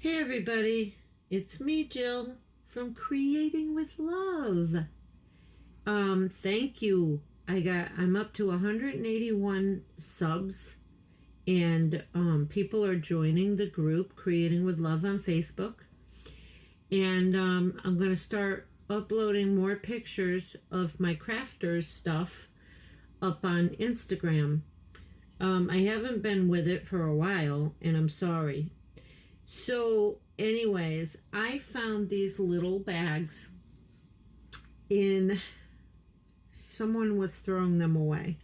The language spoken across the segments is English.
Hey everybody, it's me, Jill, from Creating with Love. Thank you. I'm up to 181 subs, and people are joining the group Creating with Love on Facebook. And I'm going to start uploading more pictures of my crafters stuff up on Instagram. I haven't been with it for a while, and I'm sorry. So anyways, I found these little bags someone was throwing them away.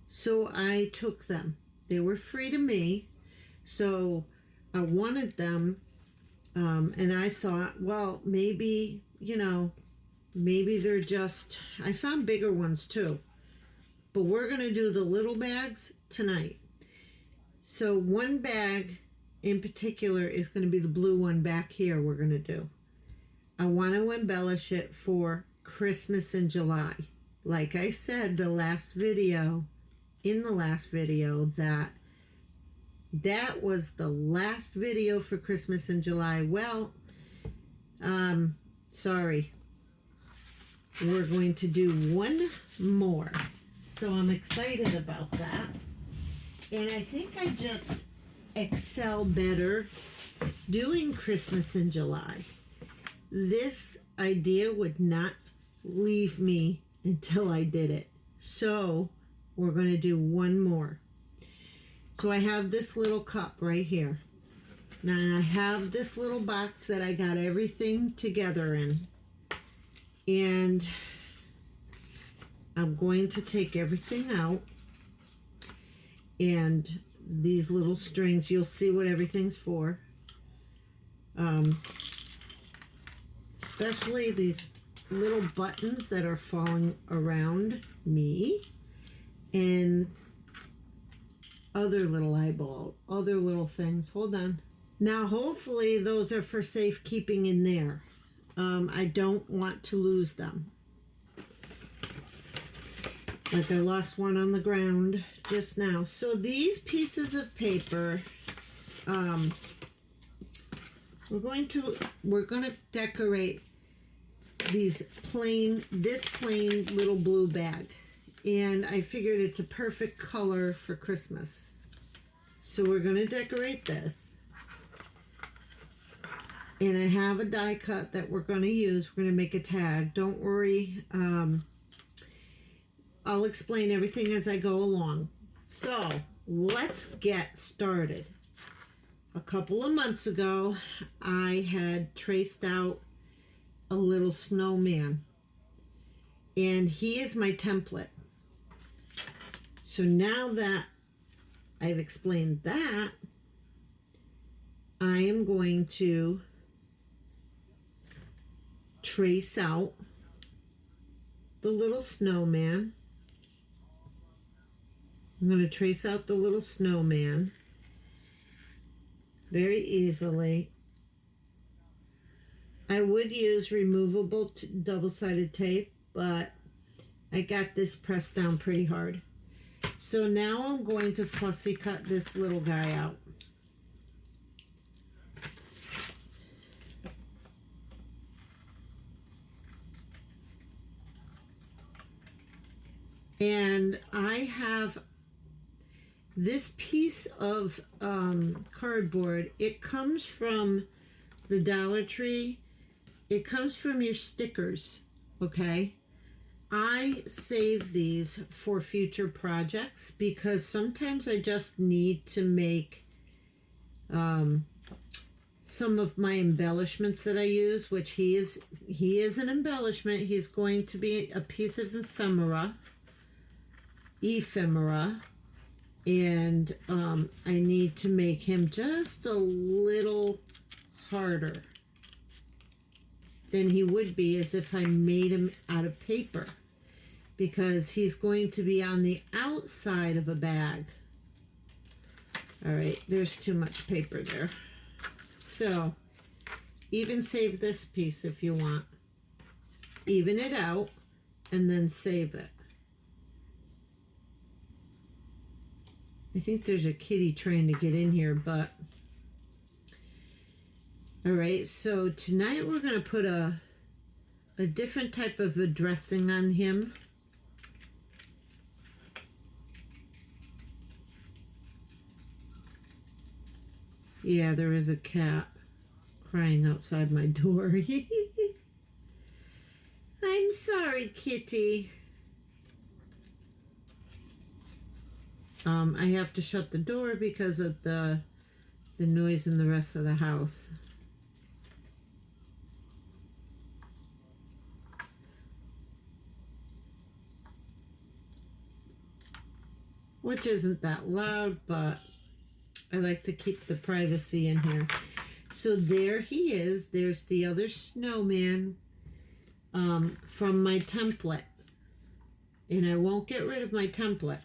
So I took them. They were free to me. So I wanted them. And I thought, well, maybe they're just, I found bigger ones too. But we're going to do the little bags tonight. So one bag in particular is going to be the blue one back here we're going to do. I want to embellish it for Christmas in July. Like I said in the last video, that was the last video for Christmas in July. Well, sorry. We're going to do one more. So I'm excited about that. And I think I just excel better doing Christmas in July. This idea would not leave me until I did it. So we're going to do one more. So I have this little cup right here. Now I have this little box that I got everything together in. And I'm going to take everything out. And these little strings, you'll see what everything's for. Especially these little buttons that are falling around me, and other little things. Hold on. Now hopefully those are for safekeeping in there. I don't want to lose them. Like I lost one on the ground just now. So these pieces of paper, we're going to decorate this plain little blue bag. And I figured it's a perfect color for Christmas. So we're going to decorate this. And I have a die cut that we're going to use. We're going to make a tag. Don't worry. I'll explain everything as I go along. So let's get started. A couple of months ago, I had traced out a little snowman. And he is my template. So now that I've explained that, I am going to trace out the little snowman. I'm going to trace out the little snowman very easily. I would use removable double-sided tape, but I got this pressed down pretty hard. So now I'm going to fussy cut this little guy out. And I have this piece of cardboard. It comes from the Dollar Tree. It comes from your stickers, okay? I save these for future projects because sometimes I just need to make some of my embellishments that I use, which he is an embellishment. He's going to be a piece of ephemera, and I need to make him just a little harder than he would be as if I made him out of paper, because he's going to be on the outside of a bag. All right, there's too much paper there. So even save this piece if you want. Even it out and then save it. I think there's a kitty trying to get in here, but All right, so tonight we're going to put a different type of a dressing on him. Yeah, there is a cat crying outside my door. I'm sorry, kitty. I have to shut the door because of the noise in the rest of the house. Which isn't that loud, but I like to keep the privacy in here. So there he is. There's the other snowman from my template. And I won't get rid of my template.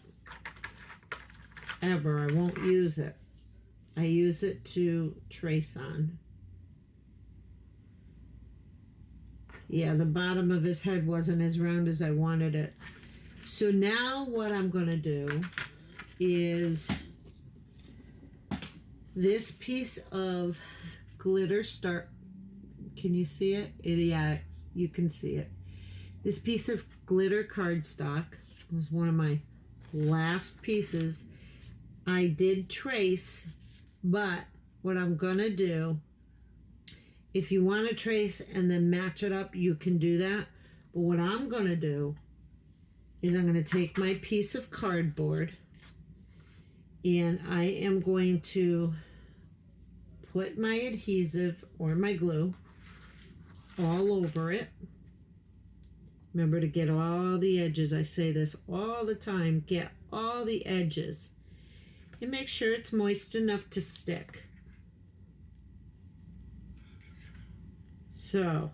Ever. I won't use it. I use it to trace on. Yeah, the bottom of his head wasn't as round as I wanted it. So now what I'm going to do is this piece of glitter start. Can you see it? Yeah, you can see it. This piece of glitter cardstock was one of my last pieces. I did trace, but what I'm gonna do, if you want to trace and then match it up, you can do that. But what I'm gonna do is I'm gonna take my piece of cardboard and I am going to put my adhesive or my glue all over it. Remember to get all the edges. I say this all the time. Get all the edges. And make sure it's moist enough to stick. So,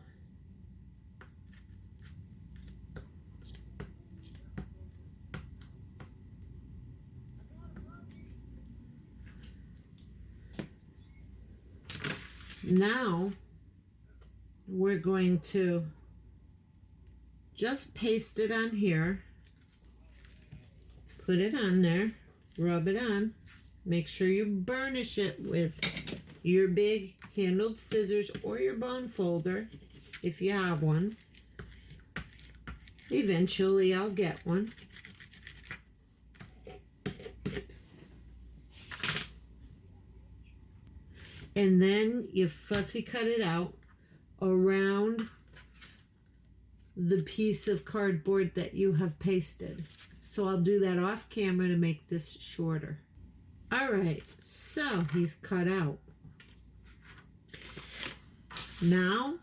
now we're going to just paste it on here. Put it on there. Rub it on. Make sure you burnish it with your big handled scissors or your bone folder if you have one. Eventually I'll get one. And then you fussy cut it out around the piece of cardboard that you have pasted. So I'll do that off camera to make this shorter. All right, so he's cut out. Now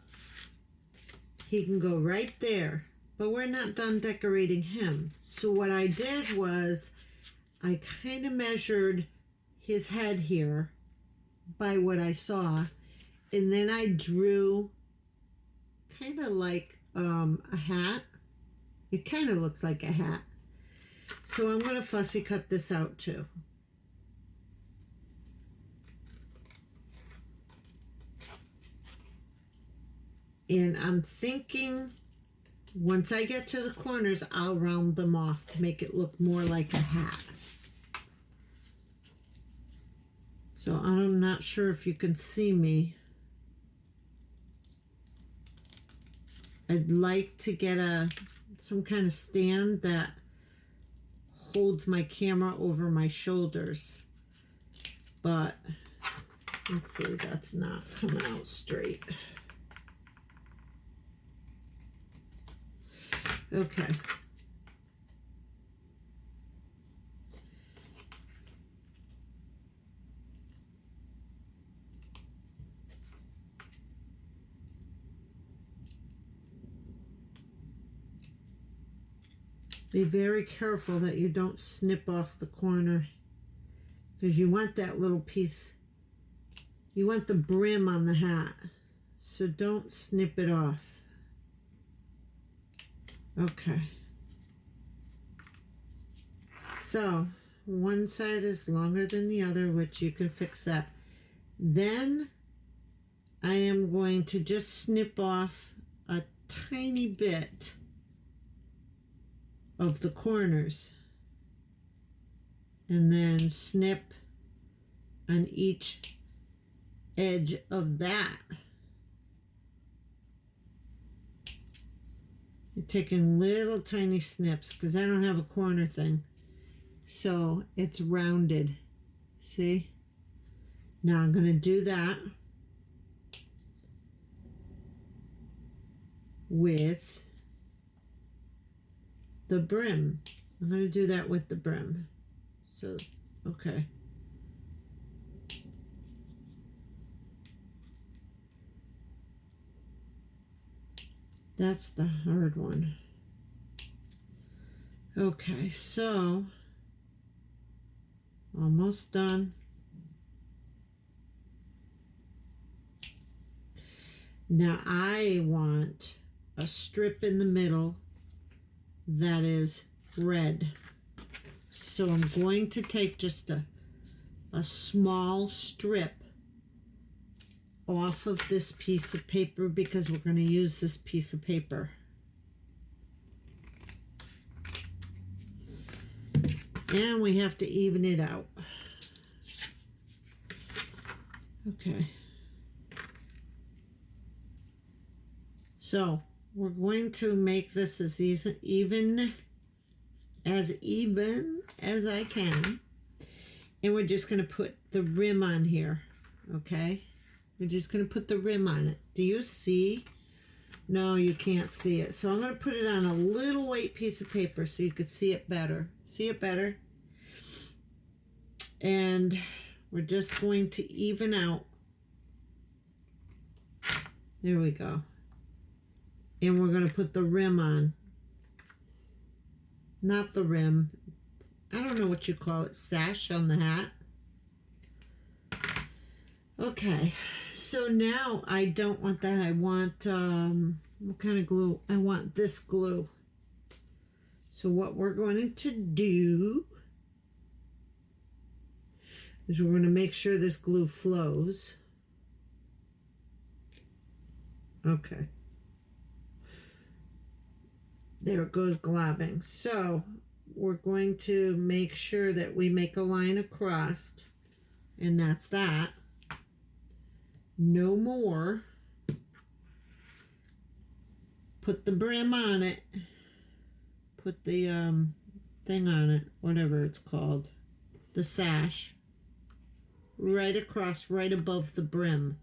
he can go right there, but we're not done decorating him. So what I did was I kind of measured his head here by what I saw, and then I drew kind of like a hat. It kind of looks like a hat. So I'm going to fussy cut this out too. And I'm thinking once I get to the corners, I'll round them off to make it look more like a hat. So I'm not sure if you can see me. I'd like to get some kind of stand that holds my camera over my shoulders. But let's see, that's not coming out straight. Okay. Be very careful that you don't snip off the corner, because you want that little piece, you want the brim on the hat, so don't snip it off. Okay. So one side is longer than the other, which you can fix that. Then I am going to just snip off a tiny bit of the corners and then snip on each edge of that. You're taking little tiny snips because I don't have a corner thing. So it's rounded. See? Now I'm going to do that with the brim. I'm going to do that with the brim. So, okay. That's the hard one. Okay, so almost done. Now I want a strip in the middle that is red. So I'm going to take just a small strip off of this piece of paper because we're going to use this piece of paper. And we have to even it out. Okay. So we're going to make this as even as I can. And we're just going to put the rim on here. Okay. We're just going to put the rim on it. Do you see? No, you can't see it. So I'm going to put it on a little white piece of paper so you could see it better. See it better? And we're just going to even out. There we go. And we're going to put the rim on. Not the rim. I don't know what you call it. Sash on the hat. Okay. So now I don't want that. I want, what kind of glue? I want this glue. So what we're going to do is we're going to make sure this glue flows. Okay. There it goes globbing. So we're going to make sure that we make a line across, and that's that. No more. Put the brim on it. Put the thing on it, whatever it's called. The sash. Right across, right above the brim.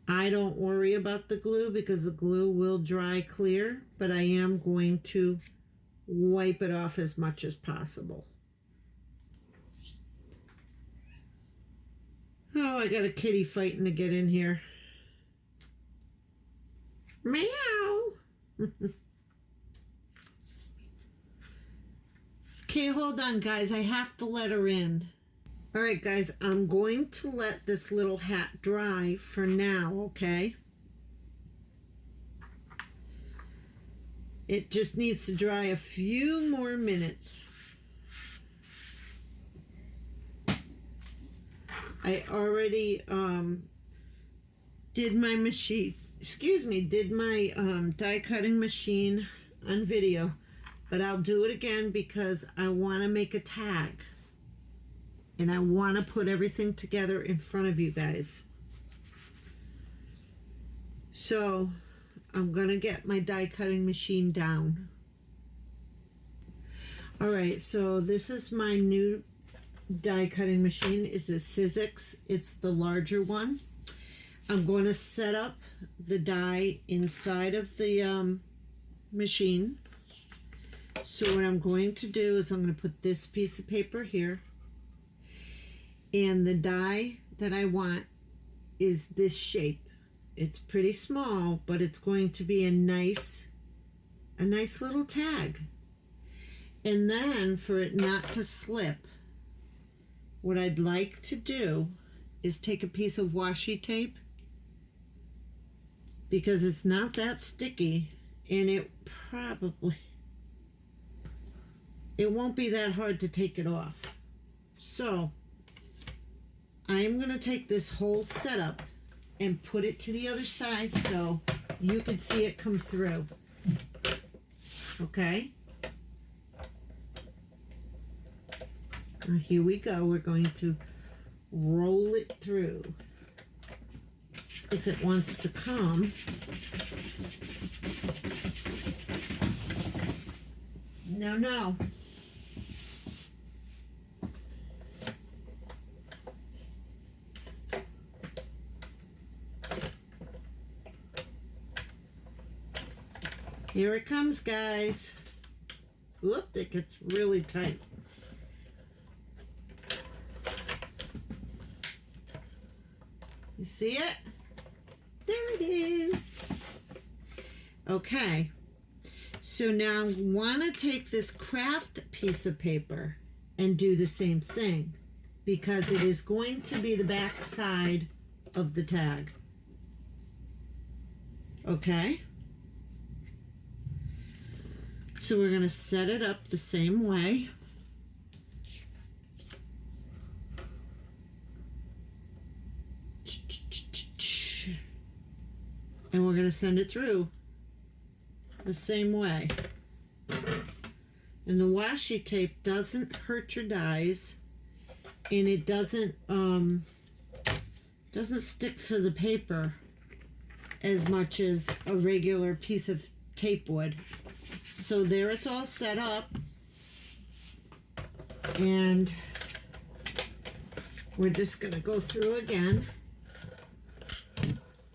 I don't worry about the glue because the glue will dry clear, but I am going to wipe it off as much as possible. Oh, I got a kitty fighting to get in here. Meow. Okay, hold on, guys. I have to let her in. All right, guys, I'm going to let this little hat dry for now, okay? It just needs to dry a few more minutes. I already did my machine, did my die cutting machine on video, but I'll do it again because I want to make a tag. And I want to put everything together in front of you guys. So I'm going to get my die cutting machine down. All right, so this is my new die cutting machine. It's a Sizzix. It's the larger one. I'm going to set up the die inside of the machine. So what I'm going to do is I'm going to put this piece of paper here. And the die that I want is this shape. It's pretty small, but it's going to be a nice little tag. And then for it not to slip, what I'd like to do is take a piece of washi tape, because it's not that sticky, and it won't be that hard to take it off. So I'm going to take this whole setup and put it to the other side so you can see it come through. Okay? Now here we go. We're going to roll it through. If it wants to come. No, no. Here it comes, guys. Whoop, it gets really tight. You see it? There it is. Okay. So now want to take this craft piece of paper and do the same thing, because it is going to be the back side of the tag. Okay? So we're going to set it up the same way. And we're going to send it through the same way. And the washi tape doesn't hurt your dies, and it doesn't stick to the paper as much as a regular piece of tape would. So there it's all set up, and we're just going to go through again.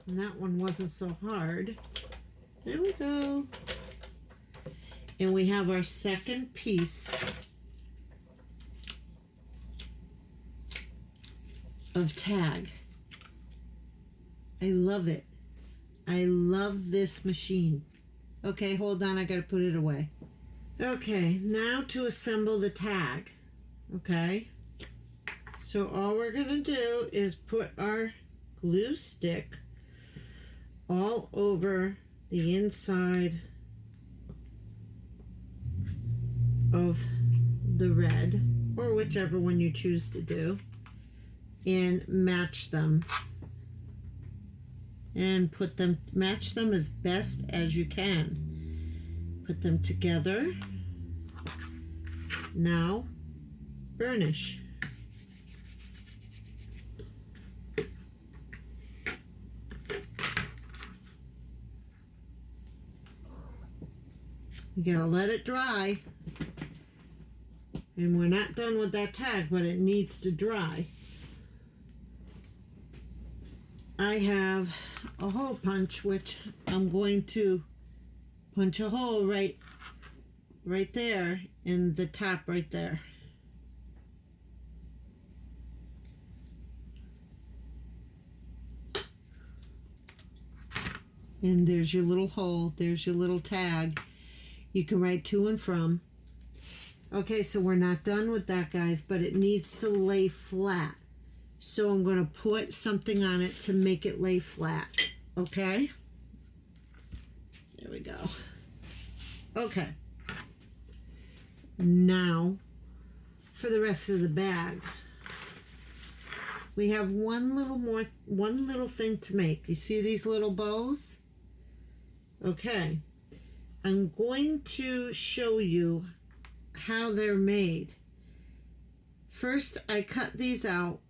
And that one wasn't so hard. There we go. And we have our second piece of tag. I love it. I love this machine. Okay, hold on, I gotta put it away. Okay, now to assemble the tag. Okay, so all we're gonna do is put our glue stick all over the inside of the red, or whichever one you choose to do, and match them. And match them as best as you can. Put them together. Now, burnish. You gotta let it dry. And we're not done with that tag, but it needs to dry. I have a hole punch, which I'm going to punch a hole right there in the top right there. And there's your little hole, there's your little tag. You can write to and from. Okay, so we're not done with that, guys, but it needs to lay flat. So I'm going to put something on it to make it lay flat. Okay? There we go. Okay. Now, for the rest of the bag, we have one little thing to make. You see these little bows? Okay. I'm going to show you how they're made. First, I cut these out.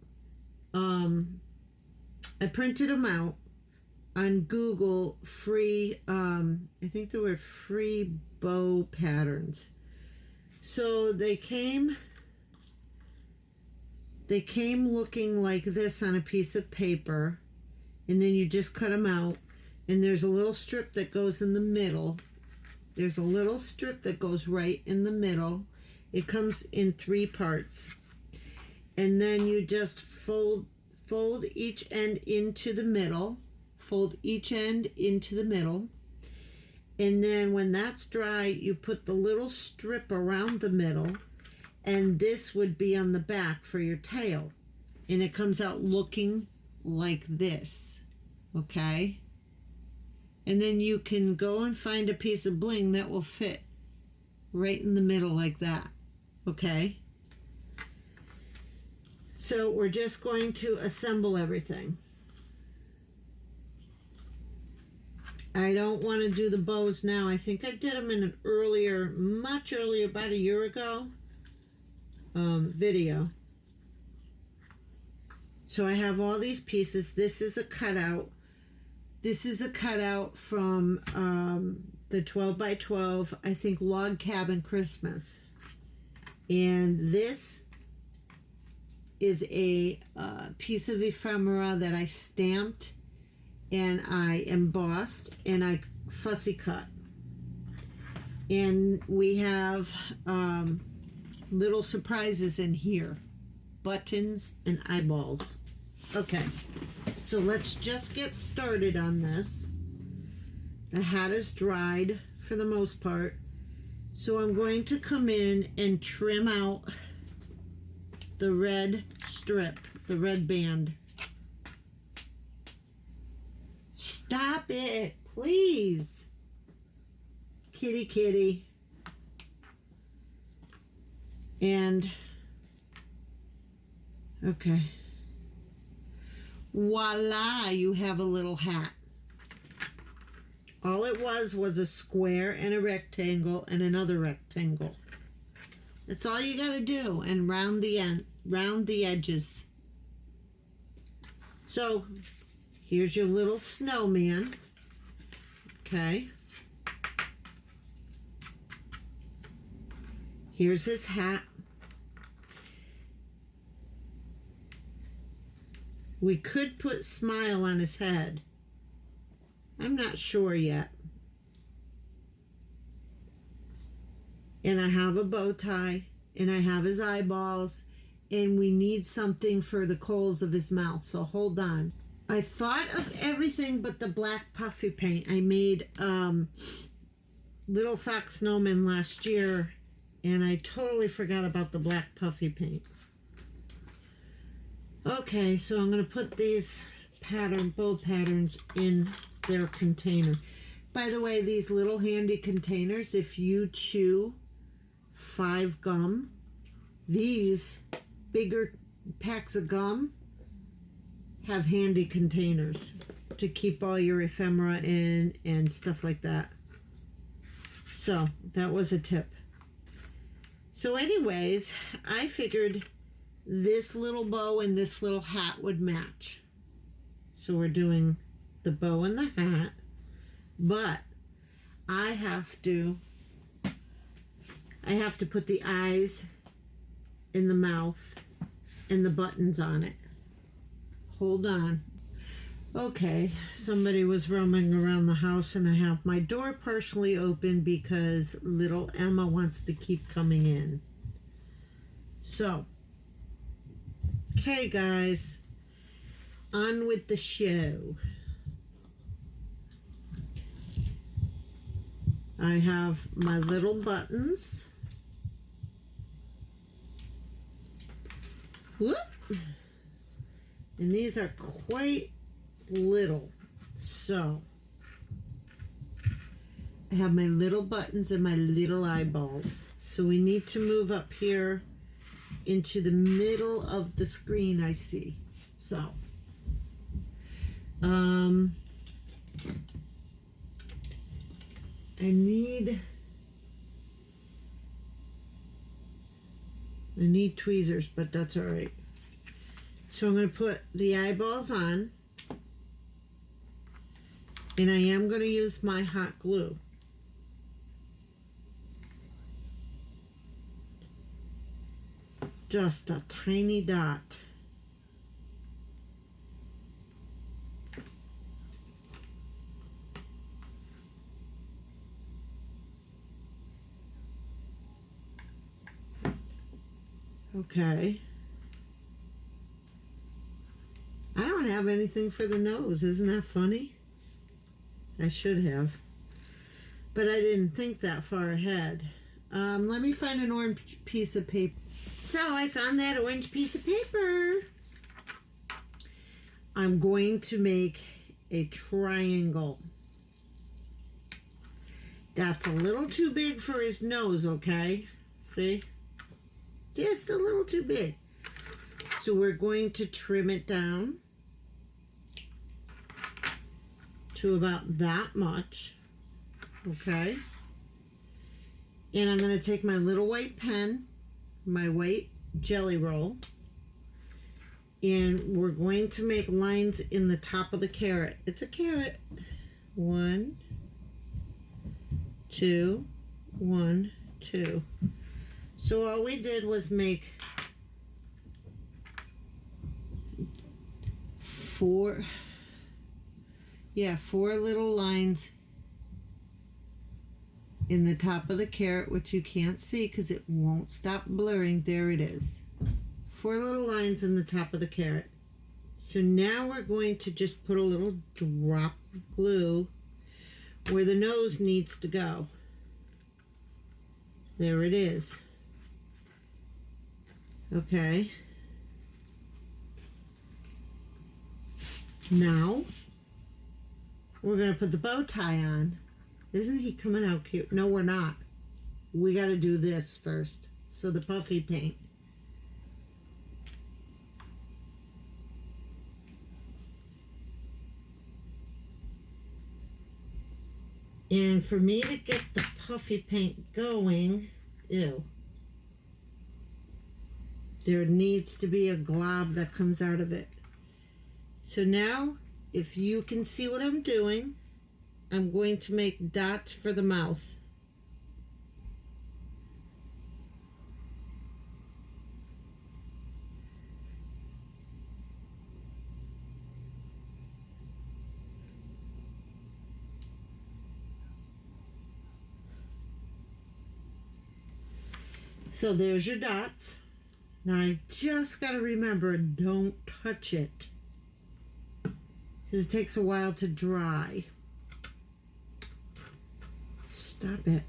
I printed them out on Google, free, I think they were free bow patterns. So they came looking like this on a piece of paper, and then you just cut them out, and there's a little strip that goes in the middle. There's a little strip that goes right in the middle. It comes in 3 parts. And then you just fold each end into the middle. Fold each end into the middle. And then when that's dry, you put the little strip around the middle. And this would be on the back for your tail. And it comes out looking like this. Okay? And then you can go and find a piece of bling that will fit right in the middle like that. Okay? So we're just going to assemble everything. I don't want to do the bows now. I think I did them in an earlier, much earlier, about a year ago, video. So I have all these pieces. This is a cutout. This is a cutout from the 12 by 12, I think, Log Cabin Christmas. And this is a piece of ephemera that I stamped and I embossed and I fussy cut. And we have little surprises in here. Buttons and eyeballs. Okay, so let's just get started on this. The hat is dried for the most part. So I'm going to come in and trim out the red strip, the red band. Stop it, please. Kitty, kitty. And, okay. Voila, you have a little hat. All it was a square and a rectangle and another rectangle. That's all you gotta do, and round the edges. So here's your little snowman. Okay. Here's his hat. We could put smile on his head. I'm not sure yet. And I have a bow tie, and I have his eyeballs, and we need something for the coals of his mouth, so hold on. I thought of everything but the black puffy paint. I made Little Sock Snowmen last year, and I totally forgot about the black puffy paint. Okay, so I'm going to put these bow patterns in their container. By the way, these little handy containers, if you chew 5 gum, these bigger packs of gum have handy containers to keep all your ephemera in and stuff like that. So that was a tip. So anyways, I figured this little bow and this little hat would match. So we're doing the bow and the hat, but I have to put the eyes in the mouth and the buttons on it. Hold on. Okay, somebody was roaming around the house and I have my door partially open because little Emma wants to keep coming in. So, okay guys, on with the show. I have my little buttons. Whoop. And these are quite little. So I have my little buttons and my little eyeballs. So we need to move up here into the middle of the screen, I see. So I need tweezers, but that's all right. So I'm going to put the eyeballs on, and I am going to use my hot glue. Just a tiny dot. Okay. I don't have anything for the nose. Isn't that funny? I should have. But I didn't think that far ahead. Let me find an orange piece of paper. So I found that orange piece of paper. I'm going to make a triangle. That's a little too big for his nose, okay? See? Just a little too big. So we're going to trim it down to about that much, okay? And I'm going to take my little white pen, my white jelly roll, And we're going to make lines in the top of the carrot. It's a carrot. 1, 2, 1, 2. So all we did was make 4 little lines in the top of the carrot, which you can't see because it won't stop blurring. There it is. 4 little lines in the top of the carrot. So now we're going to just put a little drop of glue where the nose needs to go. There it is. Okay. Now we're going to put the bow tie on. Isn't he coming out cute? No, we're not. We got to do this first. So the puffy paint. And for me to get the puffy paint going, there needs to be a glob that comes out of it. So now, if you can see what I'm doing, I'm going to make dots for the mouth. So there's your dots. Now I just got to remember, don't touch it, because it takes a while to dry. Stop it.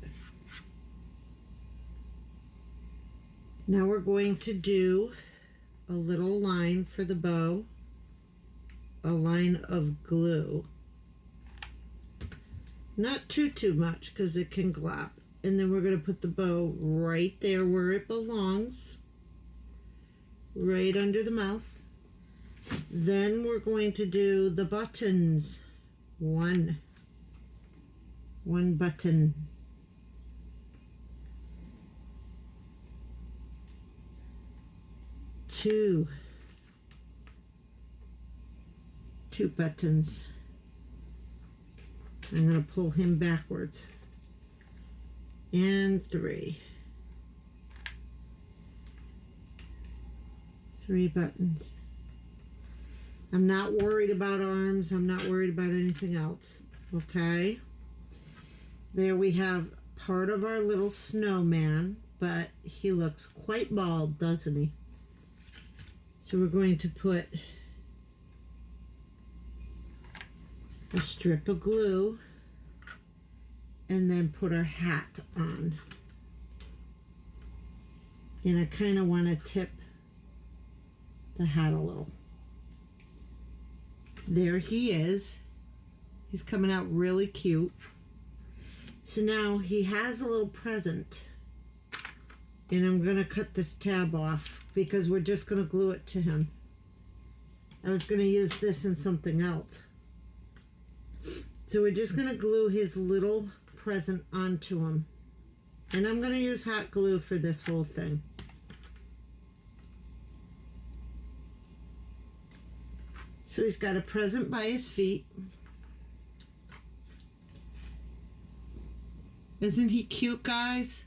Now we're going to do a little line for the bow, a line of glue. Not too much because it can glop. And then we're going to put the bow right there where it belongs, right under the mouth. Then we're going to do the buttons. One button. 2 buttons. I'm going to pull him backwards. And 3 buttons. I'm not worried about arms. I'm not worried about anything else. Okay. There we have part of our little snowman, but he looks quite bald, doesn't he? So we're going to put a strip of glue and then put our hat on. And I kind of want to tip the hat a little. There he is. He's coming out really cute. So now he has a little present. And I'm going to cut this tab off because we're just going to glue it to him. I was going to use this in something else. So we're just going to glue his little present onto him. And I'm going to use hot glue for this whole thing. So he's got a present by his feet. Isn't he cute, guys?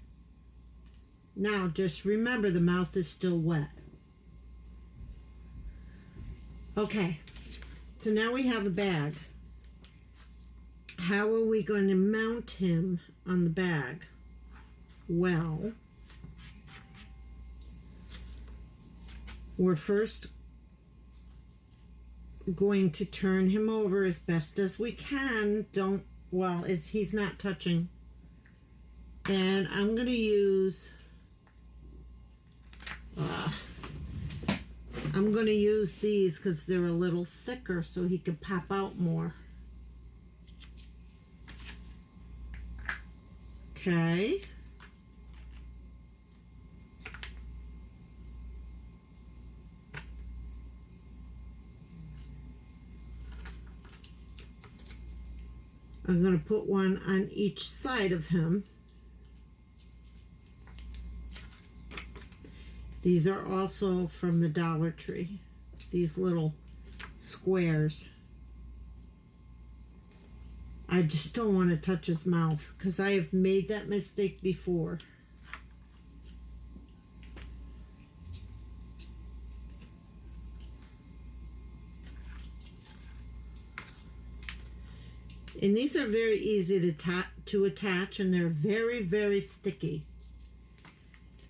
Now just remember the mouth is still wet. Okay, so now we have a bag. How are we going to mount him on the bag? Well, we're first going to turn him over as best as we can. He's not touching. And I'm going to use these because they're a little thicker so he can pop out more. Okay. I'm going to put one on each side of him. These are also from the Dollar Tree. these little squares. I just don't want to touch his mouth because I have made that mistake before. And these are very easy to attach, and they're very, very sticky.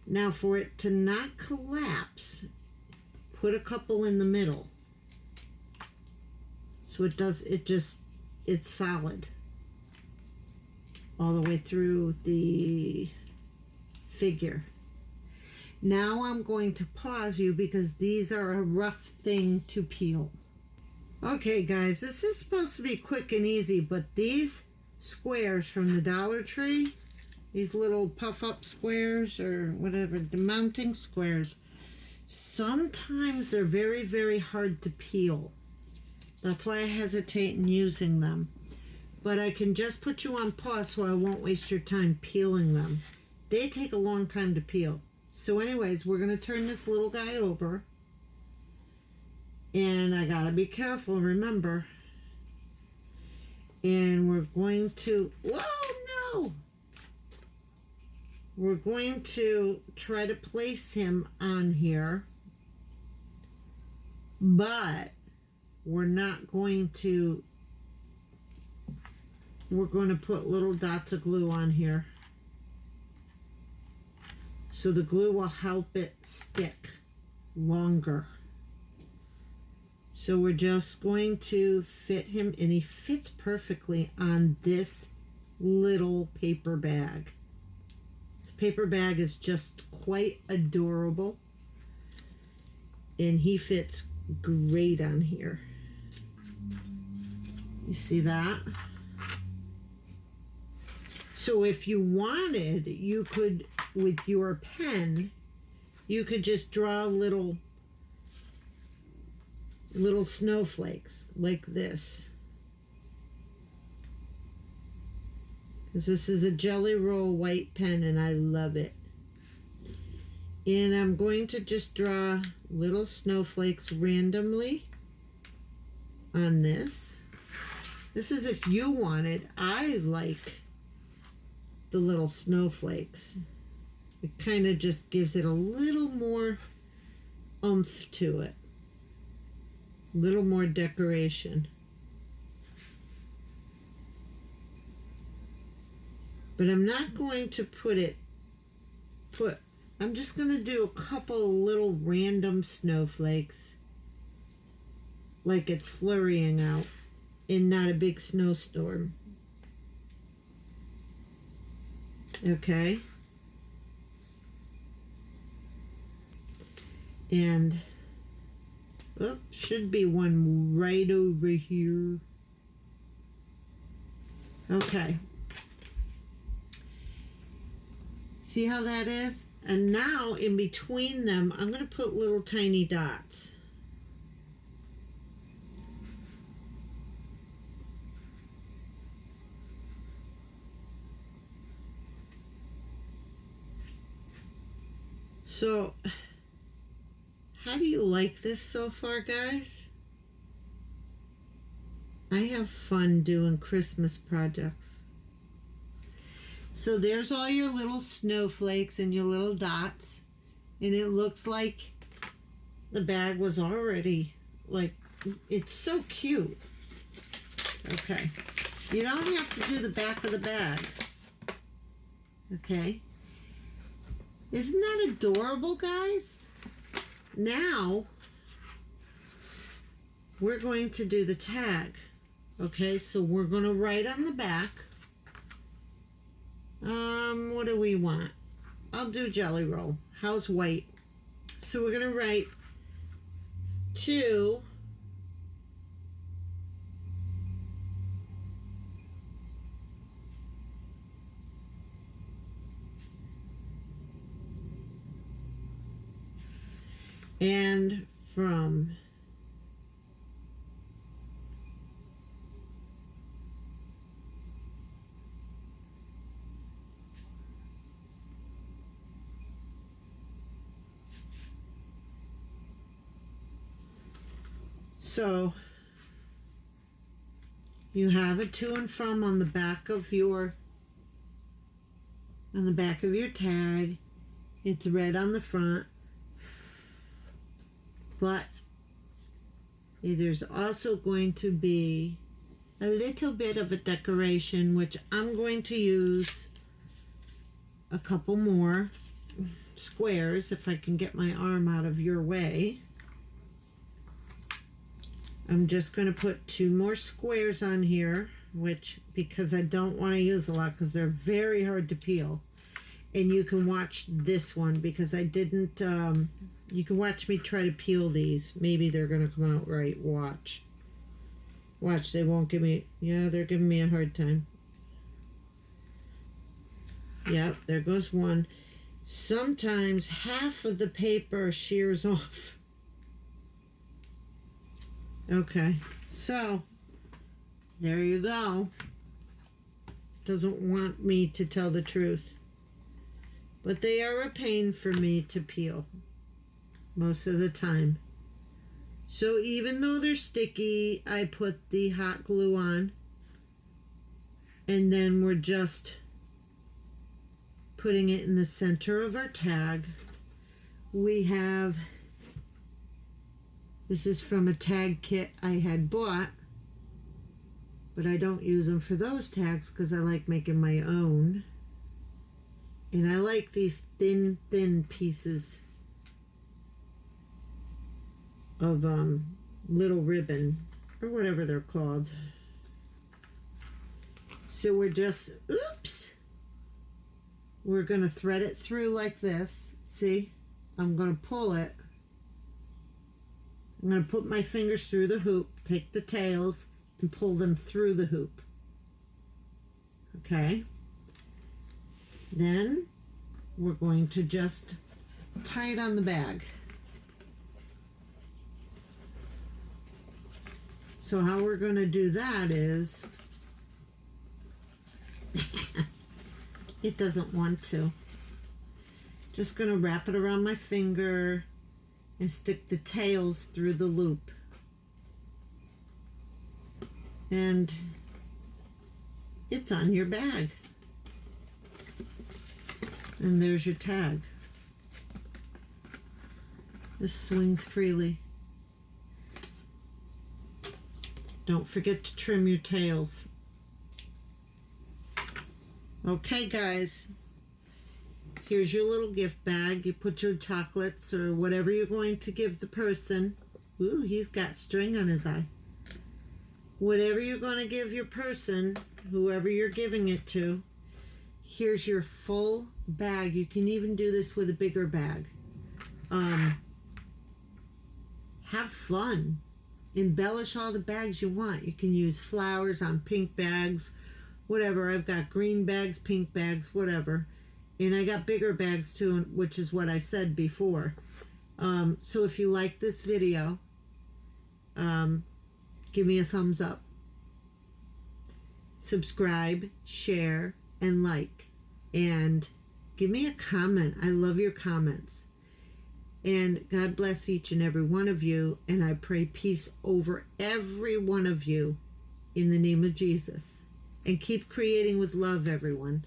Now for it to not collapse, put a couple in the middle. So it's solid all the way through the figure. Now I'm going to pause you because these are a rough thing to peel. Okay guys, this is supposed to be quick and easy, but these squares from the Dollar Tree, these little puff-up squares or whatever, the mounting squares, sometimes they're very, very hard to peel. That's why I hesitate in using them. But I can just put you on pause so I won't waste your time peeling them. They take a long time to peel. So anyways, we're going to turn this little guy over. And I gotta be careful, remember. And we're going to, whoa, no! We're going to try to place him on here. But we're not going to, we're going to put little dots of glue on here. So the glue will help it stick longer. So we're just going to fit him, and he fits perfectly on this little paper bag. This paper bag is just quite adorable, and he fits great on here. You see that? So if you wanted, you could, with your pen, you could just draw little snowflakes like this. Because this is a Jelly Roll white pen and I love it. And I'm going to just draw little snowflakes randomly on this. This is if you wanted. I like the little snowflakes. It kind of just gives it a little more oomph to it. Little more decoration. But I'm not going to I'm just going to do a couple little random snowflakes like it's flurrying out and not a big snowstorm. Okay. And should be one right over here. Okay. See how that is? And now in between them, I'm going to put little tiny dots. So, how do you like this so far, guys? I have fun doing Christmas projects. So there's all your little snowflakes and your little dots. And it looks like the bag was already, like, it's so cute. Okay. You don't have to do the back of the bag. Okay. Isn't that adorable, guys? Now, we're going to do the tag. Okay, so we're going to write on the back. What do we want? I'll do Jelly Roll. How's white? So we're going to write 2 and from So you have a to and from on the back of your tag. It's red on the front, but there's also going to be a little bit of a decoration, which I'm going to use a couple more squares if I can get my arm out of your way. I'm just going to put 2 more squares on here, which, because I don't want to use a lot because they're very hard to peel. And you can watch this one because I didn't, you can watch me try to peel these. Maybe they're going to come out right. Watch. Watch, they won't give me, yeah, they're giving me a hard time. Yep, there goes one. Sometimes half of the paper shears off. Okay, so there you go. Doesn't want me to tell the truth. But they are a pain for me to peel most of the time. So even though they're sticky, I put the hot glue on. And then we're just putting it in the center of our tag. We have, this is from a tag kit I had bought, but I don't use them for those tags because I like making my own. And I like these thin pieces of little ribbon, or whatever they're called. So we're just, oops, we're going to thread it through like this. See, I'm going to pull it. I'm going to put my fingers through the hoop, take the tails, and pull them through the hoop. Okay. Then we're going to just tie it on the bag. So how we're going to do that is, it doesn't want to. Just going to wrap it around my finger and stick the tails through the loop. And it's on your bag. And there's your tag. This swings freely. Don't forget to trim your tails. Okay, guys. Here's your little gift bag. You put your chocolates or whatever you're going to give the person. Ooh, he's got string on his eye. Whatever you're going to give your person, whoever you're giving it to, here's your full bag. You can even do this with a bigger bag. Have fun. Embellish all the bags you want. You can use flowers on pink bags, whatever. I've got green bags, pink bags, whatever. And I got bigger bags too, which is what I said before. So if you like this video, give me a thumbs up. Subscribe, share, and like. And give me a comment. I love your comments. And God bless each and every one of you. And I pray peace over every one of you in the name of Jesus. And keep creating with love, everyone.